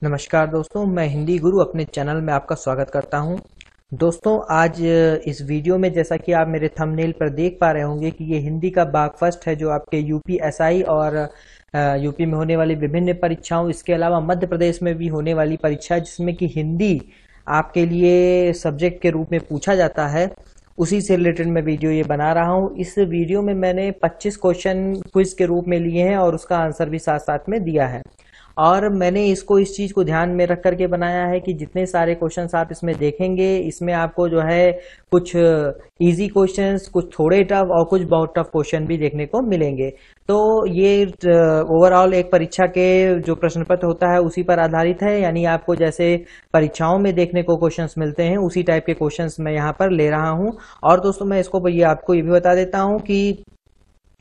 नमस्कार दोस्तों, मैं हिंदी गुरु अपने चैनल में आपका स्वागत करता हूं। दोस्तों, आज इस वीडियो में जैसा कि आप मेरे थंबनेल पर देख पा रहे होंगे कि ये हिंदी का बाग फर्स्ट है जो आपके यूपी एसआई और यूपी में होने वाली विभिन्न परीक्षाओं, इसके अलावा मध्य प्रदेश में भी होने वाली परीक्षा जिसमें कि हिंदी आपके लिए सब्जेक्ट के रूप में पूछा जाता है, उसी से रिलेटेड मैं वीडियो ये बना रहा हूँ। इस वीडियो में मैंने 25 क्वेश्चन क्विज के रूप में लिए हैं और उसका आंसर भी साथ साथ में दिया है। और मैंने इसको इस चीज को ध्यान में रख करके बनाया है कि जितने सारे क्वेश्चंस आप इसमें देखेंगे, इसमें आपको जो है कुछ इजी क्वेश्चंस, कुछ थोड़े टफ और कुछ बहुत टफ क्वेश्चन भी देखने को मिलेंगे। तो ये ओवरऑल एक परीक्षा के जो प्रश्न पत्र होता है उसी पर आधारित है, यानी आपको जैसे परीक्षाओं में देखने को क्वेश्चंस मिलते हैं उसी टाइप के क्वेश्चंस मैं यहाँ पर ले रहा हूँ। और दोस्तों, मैं इसको ये आपको ये भी बता देता हूँ कि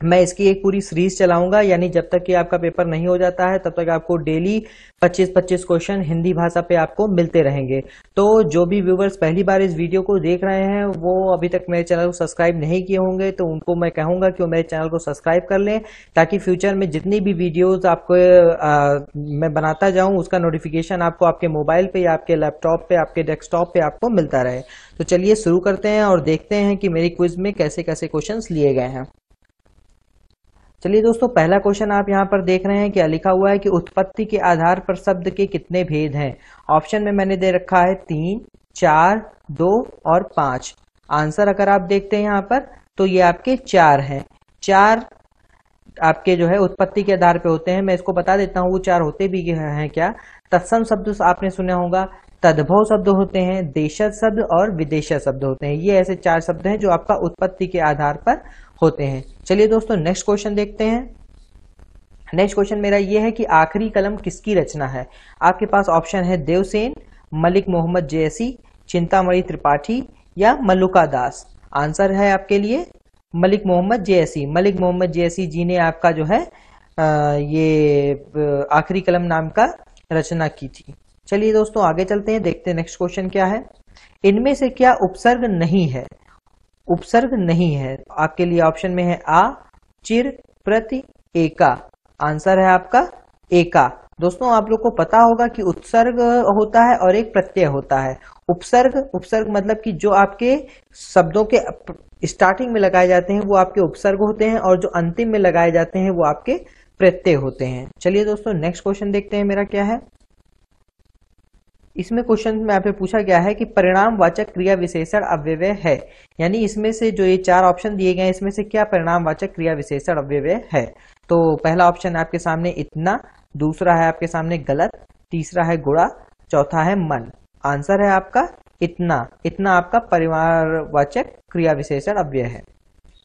मैं इसकी एक पूरी सीरीज चलाऊंगा, यानी जब तक कि आपका पेपर नहीं हो जाता है तब तक आपको डेली 25-25 क्वेश्चन हिंदी भाषा पे आपको मिलते रहेंगे। तो जो भी व्यूवर्स पहली बार इस वीडियो को देख रहे हैं वो अभी तक मेरे चैनल को सब्सक्राइब नहीं किए होंगे तो उनको मैं कहूंगा कि वो मेरे चैनल को सब्सक्राइब कर लें, ताकि फ्यूचर में जितनी भी वीडियोज आपको मैं बनाता जाऊं उसका नोटिफिकेशन आपको आपके मोबाइल पे या आपके लैपटॉप पे, आपके डेस्कटॉप पे आपको मिलता रहे। तो चलिए शुरू करते हैं और देखते हैं कि मेरी क्विज में कैसे कैसे क्वेश्चन लिए गए हैं। चलिए दोस्तों, पहला क्वेश्चन आप यहाँ पर देख रहे हैं, क्या लिखा हुआ है कि उत्पत्ति के आधार पर शब्द के कितने भेद हैं। ऑप्शन में मैंने दे रखा है 3, 4, 2 और 5। आंसर अगर आप देखते हैं यहाँ पर तो ये आपके 4 हैं। 4 आपके जो है उत्पत्ति के आधार पे होते हैं। मैं इसको बता देता हूँ वो 4 होते भी हैं क्या। तत्सम शब्द आपने सुना होगा, तद्भव शब्द होते हैं, देशज शब्द और विदेशज शब्द होते हैं। ये ऐसे 4 शब्द हैं जो आपका उत्पत्ति के आधार पर होते हैं। चलिए दोस्तों, नेक्स्ट क्वेश्चन देखते हैं। नेक्स्ट क्वेश्चन मेरा ये है कि आखिरी कलम किसकी रचना है। आपके पास ऑप्शन है देवसेन, मलिक मोहम्मद जैसी, चिंतामणि त्रिपाठी या मल्लिका दास। आंसर है आपके लिए मलिक मोहम्मद जैसी। मलिक मोहम्मद जैसी जी ने आपका जो है ये आखिरी कलम नाम का रचना की थी। चलिए दोस्तों, आगे चलते हैं, देखते हैं नेक्स्ट क्वेश्चन क्या है। इनमें से क्या उपसर्ग नहीं है। उपसर्ग नहीं है आपके लिए ऑप्शन में है आ, चिर, प्रति, एका। आंसर है आपका एका। दोस्तों, आप लोग को पता होगा कि उपसर्ग होता है और एक प्रत्यय होता है। उपसर्ग मतलब कि जो आपके शब्दों के स्टार्टिंग में लगाए जाते हैं वो आपके उपसर्ग होते हैं और जो अंतिम में लगाए जाते हैं वो आपके प्रत्यय होते हैं। चलिए दोस्तों, नेक्स्ट क्वेश्चन देखते हैं मेरा क्या है। इसमें क्वेश्चन में आपसे पूछा गया है कि परिणामवाचक क्रिया विशेषण अव्यय है, यानी इसमें से जो ये 4 ऑप्शन दिए गए हैं इसमें से क्या परिणामवाचक क्रिया विशेषण अव्यय है। तो पहला ऑप्शन है आपके सामने इतना, दूसरा है आपके सामने गलत, तीसरा है गुणा, चौथा है मन। आंसर है आपका इतना। इतना आपका परिवारवाचक क्रिया विशेषण अव्यय है।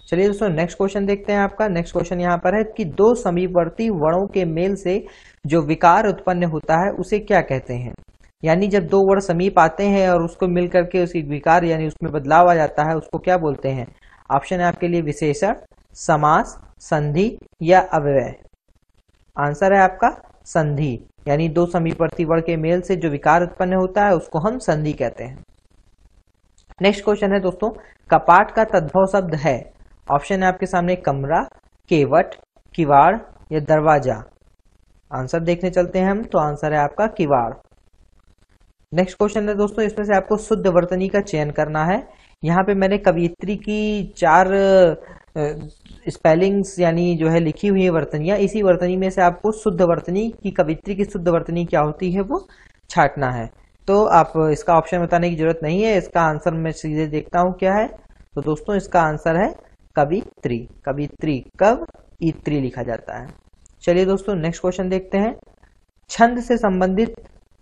चलिए दोस्तों, नेक्स्ट क्वेश्चन देखते हैं। आपका नेक्स्ट क्वेश्चन यहाँ पर है कि 2 समीपवर्ती वर्णों के मेल से जो विकार उत्पन्न होता है उसे क्या कहते हैं। यानी जब 2 वर्ण समीप आते हैं और उसको मिल करके उसकी विकार यानी उसमें बदलाव आ जाता है उसको क्या बोलते हैं। ऑप्शन है आपके लिए विशेषण, समास, संधि या अव्यय। आंसर है आपका संधि, यानी 2 समीपवर्ती वर्ण के मेल से जो विकार उत्पन्न होता है उसको हम संधि कहते हैं। नेक्स्ट क्वेश्चन है दोस्तों, कपाट का तद्भव शब्द है। ऑप्शन है आपके सामने कमरा, केवट, किवाड़ या दरवाजा। आंसर देखने चलते हैं हम, तो आंसर है आपका किवाड़। नेक्स्ट क्वेश्चन है दोस्तों, इसमें से आपको शुद्ध वर्तनी का चयन करना है। यहाँ पे मैंने कवियत्री की 4 स्पेलिंग्स यानी जो है लिखी हुई है वर्तनियां, इसी वर्तनी में से आपको शुद्ध वर्तनी की, कवियत्री की शुद्ध वर्तनी क्या होती है वो छांटना है। तो आप इसका ऑप्शन बताने की जरूरत नहीं है, इसका आंसर मैं सीधे देखता हूं क्या है। तो दोस्तों, इसका आंसर है कवित्री। कवित्री कव इत्री लिखा जाता है। चलिए दोस्तों, नेक्स्ट क्वेश्चन देखते हैं। छंद से संबंधित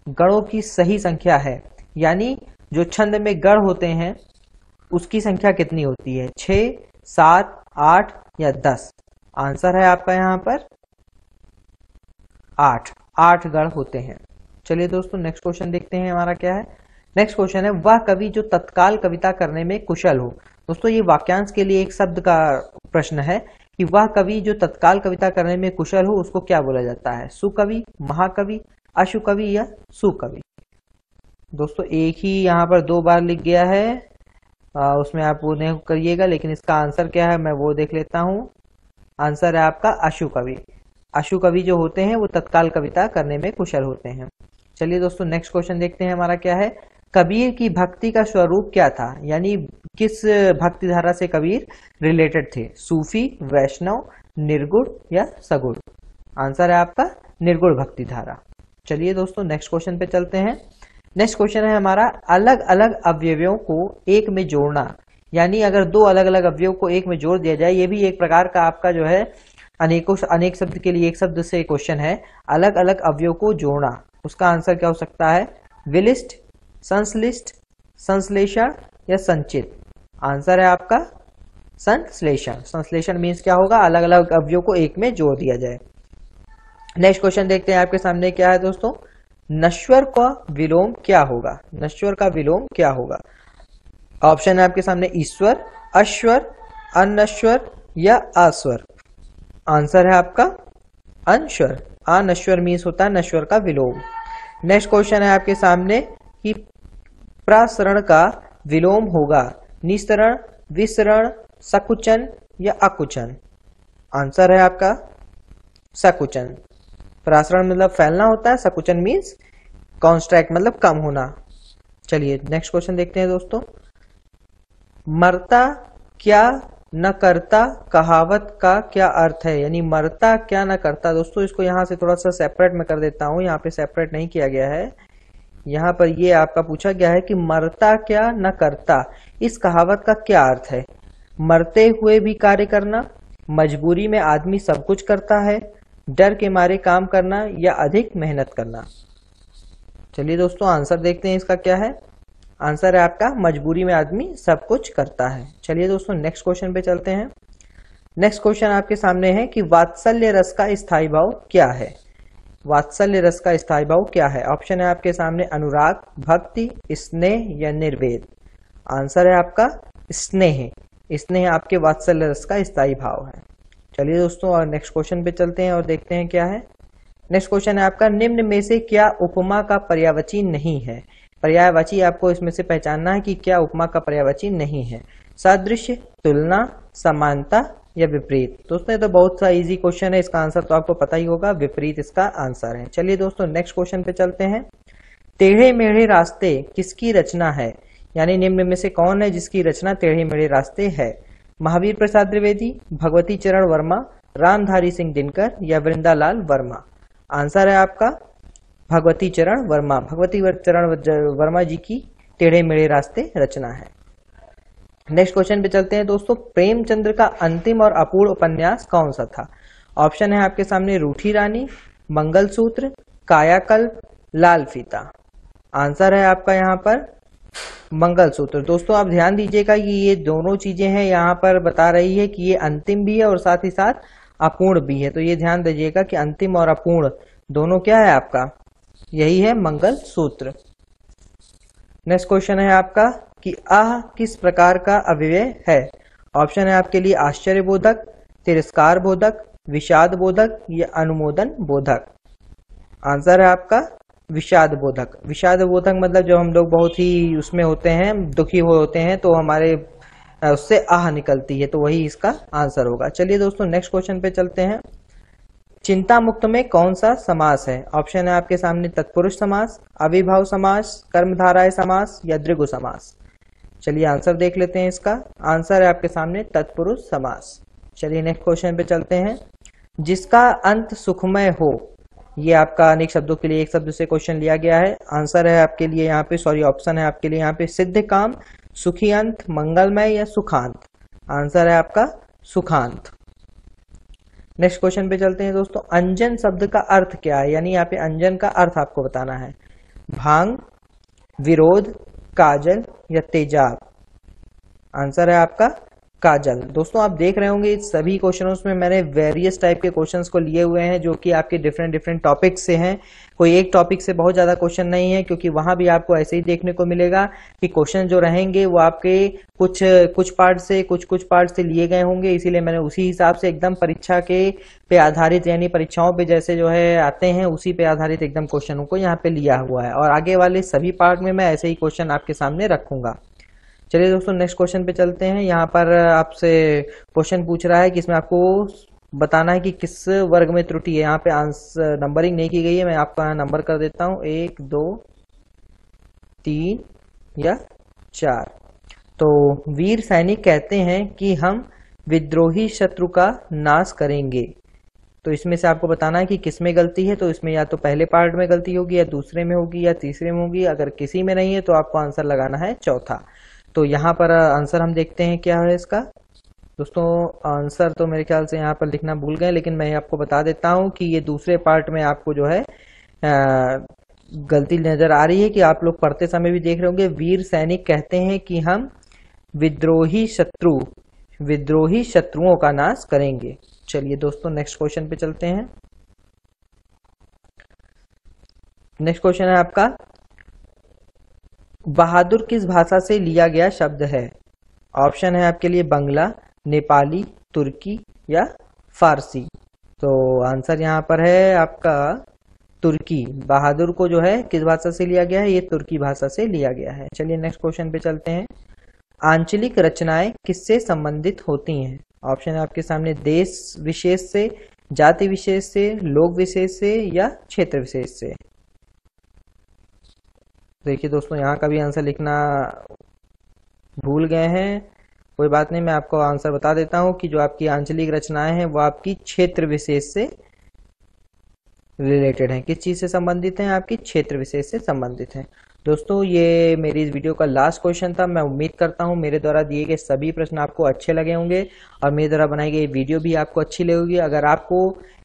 गणों की सही संख्या है, यानी जो छंद में गण होते हैं उसकी संख्या कितनी होती है, 6, 7, 8 या 10। आंसर है आपका यहाँ पर 8 गण होते हैं। चलिए दोस्तों, नेक्स्ट क्वेश्चन देखते हैं हमारा क्या है। नेक्स्ट क्वेश्चन है वह कवि जो तत्काल कविता करने में कुशल हो। दोस्तों, ये वाक्यांश के लिए एक शब्द का प्रश्न है कि वह कवि जो तत्काल कविता करने में कुशल हो उसको क्या बोला जाता है। सुकवि, महाकवि, अशुकवि या सुकवि। दोस्तों, एक ही यहाँ पर 2 बार लिख गया है, उसमें आप वो नहीं करिएगा, लेकिन इसका आंसर क्या है मैं वो देख लेता हूँ। आंसर है आपका अशुकवि। अशुकवि जो होते हैं वो तत्काल कविता करने में कुशल होते हैं। चलिए दोस्तों नेक्स्ट क्वेश्चन देखते हैं हमारा क्या है। कबीर की भक्ति का स्वरूप क्या था, यानी किस भक्ति धारा से कबीर रिलेटेड थे, सूफी, वैष्णव, निर्गुण या सगुण। आंसर है आपका निर्गुण भक्ति धारा। चलिए दोस्तों नेक्स्ट क्वेश्चन पे चलते हैं। नेक्स्ट क्वेश्चन है हमारा अलग अलग अवयवों को एक में जोड़ना, यानी अगर दो अलग अलग अवयव को एक में जोड़ दिया जाए, ये भी एक प्रकार का आपका जो है अनेक शब्द के लिए एक शब्द से क्वेश्चन है। अलग अलग अवयव को जोड़ना, उसका आंसर क्या हो सकता है, विलिष्ट, संश्लिष्ट, संश्लेषण या संचित। आंसर है आपका संश्लेषण। संश्लेषण मीन्स क्या होगा, अलग अलग अवयव को एक में जोड़ दिया जाए। नेक्स्ट क्वेश्चन देखते हैं आपके सामने क्या है दोस्तों, नश्वर का विलोम क्या होगा। नश्वर का विलोम क्या होगा। ऑप्शन है आपके सामने ईश्वर, अश्वर, अनश्वर या अस्वर। आंसर है आपका अनश्वर। अनश्वर मीन्स होता है नश्वर का विलोम। नेक्स्ट क्वेश्चन है आपके सामने कि प्रसरण का विलोम होगा निस्तरण, विसरण, सकुचन या अकुचन। आंसर है आपका सकुचन। प्रसरण मतलब फैलना होता है, सकुचन मीन्स कॉन्स्ट्रैक्ट मतलब कम होना। चलिए नेक्स्ट क्वेश्चन देखते हैं दोस्तों। मरता क्या न करता कहावत का क्या अर्थ है, यानी मरता क्या न करता। दोस्तों इसको यहां से थोड़ा सा सेपरेट में कर देता हूं, यहाँ पे सेपरेट नहीं किया गया है। यहाँ पर ये आपका पूछा गया है कि मरता क्या न करता, इस कहावत का क्या अर्थ है। मरते हुए भी कार्य करना, मजबूरी में आदमी सब कुछ करता है, डर के मारे काम करना या अधिक मेहनत करना। चलिए दोस्तों आंसर देखते हैं इसका क्या है। आंसर है आपका मजबूरी में आदमी सब कुछ करता है। चलिए दोस्तों नेक्स्ट क्वेश्चन पे चलते हैं। नेक्स्ट क्वेश्चन आपके सामने है कि वात्सल्य रस का स्थायी भाव क्या है। वात्सल्य रस का स्थायी भाव क्या है। ऑप्शन है आपके सामने अनुराग, भक्ति, स्नेह या निर्वेद। आंसर है आपका स्नेह। स्नेह आपके वात्सल्य रस का स्थायी भाव है। चलिए दोस्तों और नेक्स्ट क्वेश्चन पे चलते हैं और देखते हैं क्या है। नेक्स्ट क्वेश्चन है आपका निम्न में से क्या उपमा का पर्यायवाची नहीं है। पर्यायवाची आपको इसमें से पहचानना है कि क्या उपमा का पर्यायवाची नहीं है। सादृश्य, तुलना, समानता या विपरीत। दोस्तों ये तो बहुत सा इजी क्वेश्चन है, इसका आंसर तो आपको पता ही होगा, विपरीत इसका आंसर है। चलिए दोस्तों नेक्स्ट क्वेश्चन पे चलते हैं। टेढ़े मेढ़े रास्ते किसकी रचना है, यानी निम्न में से कौन है जिसकी रचना टेढ़े मेढ़े रास्ते है। महावीर प्रसाद द्विवेदी, भगवती चरण वर्मा, रामधारी सिंह दिनकर या वृंदालाल वर्मा। आंसर है आपका भगवती चरण वर्मा। भगवती चरण वर्मा जी की टेढ़े मेढ़े रास्ते रचना है। नेक्स्ट क्वेश्चन पे चलते हैं दोस्तों। प्रेमचंद्र का अंतिम और अपूर्ण उपन्यास कौन सा था। ऑप्शन है आपके सामने रूठी रानी, मंगलसूत्र, कायाकल्प, लाल फीता। आंसर है आपका यहाँ पर मंगलसूत्र। दोस्तों आप ध्यान दीजिएगा कि ये दोनों चीजें हैं यहाँ पर बता रही है कि ये अंतिम भी है और साथ ही साथ अपूर्ण भी है, तो ये ध्यान दीजिएगा कि अंतिम और अपूर्ण दोनों क्या है आपका, यही है मंगलसूत्र। नेक्स्ट क्वेश्चन है आपका कि आह किस प्रकार का अव्यय है। ऑप्शन है आपके लिए आश्चर्यबोधक, तिरस्कार बोधक, विषाद बोधक या अनुमोदन बोधक। आंसर है आपका विषाद बोधक। विषाद बोधक मतलब जब हम लोग बहुत ही उसमें होते हैं, दुखी हुए होते हैं, तो हमारे उससे आह निकलती है, तो वही इसका आंसर होगा। चलिए दोस्तों नेक्स्ट क्वेश्चन पे चलते हैं। चिंता मुक्त में कौन सा समास है। ऑप्शन है आपके सामने तत्पुरुष समास, अविभाव समास, कर्मधारय समास या द्विगु समास। चलिए आंसर देख लेते हैं इसका। आंसर है आपके सामने तत्पुरुष समास। चलिए नेक्स्ट क्वेश्चन पे चलते हैं। जिसका अंत सुखमय हो, ये आपका अनेक शब्दों के लिए एक शब्द से क्वेश्चन लिया गया है। आंसर है आपके लिए यहाँ पे ऑप्शन है आपके लिए यहाँ पे सिद्ध काम, सुखी अंत, मंगलमय या सुखांत। आंसर है आपका सुखांत। नेक्स्ट क्वेश्चन पे चलते हैं दोस्तों। अंजन शब्द का अर्थ क्या है, यानी यहाँ पे अंजन का अर्थ आपको बताना है। भांग, विरोध, काजल या तेजाब। आंसर है आपका काजल। दोस्तों आप देख रहे होंगे सभी क्वेश्चनों में मैंने वेरियस टाइप के क्वेश्चंस को लिए हुए हैं जो कि आपके डिफरेंट टॉपिक से हैं। कोई एक टॉपिक से बहुत ज्यादा क्वेश्चन नहीं है, क्योंकि वहां भी आपको ऐसे ही देखने को मिलेगा कि क्वेश्चन जो रहेंगे वो आपके कुछ पार्ट से लिए गए होंगे। इसीलिए मैंने उसी हिसाब से एकदम परीक्षा के पे आधारित, यानी परीक्षाओं पे जैसे जो है आते हैं उसी पे आधारित एकदम क्वेश्चनों को यहाँ पे लिया हुआ है, और आगे वाले सभी पार्ट में मैं ऐसे ही क्वेश्चन आपके सामने रखूंगा। चलिए दोस्तों नेक्स्ट क्वेश्चन पे चलते हैं। यहाँ पर आपसे क्वेश्चन पूछ रहा है कि इसमें आपको बताना है कि किस वर्ग में त्रुटि है। यहाँ पे आंसर नंबरिंग नहीं की गई है, मैं आपको यहाँ नंबर कर देता हूँ 1 2 3 या 4। तो वीर सैनिक कहते हैं कि हम विद्रोही शत्रु का नाश करेंगे। तो इसमें से आपको बताना है कि किस में गलती है। तो इसमें या तो पहले पार्ट में गलती होगी, या दूसरे में होगी, या तीसरे में होगी। अगर किसी में नहीं है तो आपको आंसर लगाना है चौथा। तो यहाँ पर आंसर हम देखते हैं क्या है इसका। दोस्तों आंसर तो मेरे ख्याल से यहाँ पर लिखना भूल गए, लेकिन मैं आपको बता देता हूँ कि ये दूसरे पार्ट में आपको जो है गलती नजर आ रही है, कि आप लोग पढ़ते समय भी देख रहे होंगे। वीर सैनिक कहते हैं कि हम विद्रोही शत्रुओं का नाश करेंगे। चलिए दोस्तों नेक्स्ट क्वेश्चन पे चलते हैं। नेक्स्ट क्वेश्चन है आपका, बहादुर किस भाषा से लिया गया शब्द है? ऑप्शन है आपके लिए बंगला, नेपाली, तुर्की या फारसी। तो आंसर यहाँ पर है आपका तुर्की। बहादुर को जो है किस भाषा से लिया गया है? ये तुर्की भाषा से लिया गया है। चलिए नेक्स्ट क्वेश्चन पे चलते हैं। आंचलिक रचनाएं किससे संबंधित होती हैं? ऑप्शन है आपके सामने देश विशेष से, जाति विशेष से, लोक विशेष से या क्षेत्र विशेष से। देखिए दोस्तों यहाँ का भी आंसर लिखना भूल गए हैं, कोई बात नहीं, मैं आपको आंसर बता देता हूं कि जो आपकी आंचलिक रचनाएं हैं वो आपकी क्षेत्र विशेष से रिलेटेड हैं। किस चीज से संबंधित हैं? आपकी क्षेत्र विशेष से संबंधित हैं। दोस्तों ये मेरी इस वीडियो का लास्ट क्वेश्चन था। मैं उम्मीद करता हूं मेरे द्वारा दिए गए सभी प्रश्न आपको अच्छे लगे होंगे और मेरे द्वारा बनाई गई वीडियो भी आपको अच्छी लगेगी। अगर आपको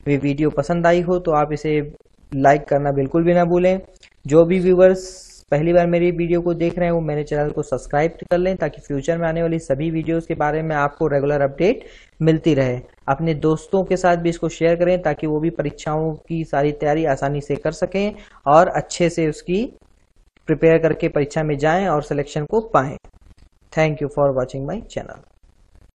ये वीडियो पसंद आई हो तो आप इसे लाइक करना बिल्कुल भी ना भूलें। जो भी व्यूवर्स पहली बार मेरी वीडियो को देख रहे हैं वो मेरे चैनल को सब्सक्राइब कर लें, ताकि फ्यूचर में आने वाली सभी वीडियोस के बारे में आपको रेगुलर अपडेट मिलती रहे। अपने दोस्तों के साथ भी इसको शेयर करें ताकि वो भी परीक्षाओं की सारी तैयारी आसानी से कर सकें और अच्छे से उसकी प्रिपेयर करके परीक्षा में जाएं और सिलेक्शन को पाएं। Thank you for watching my channel.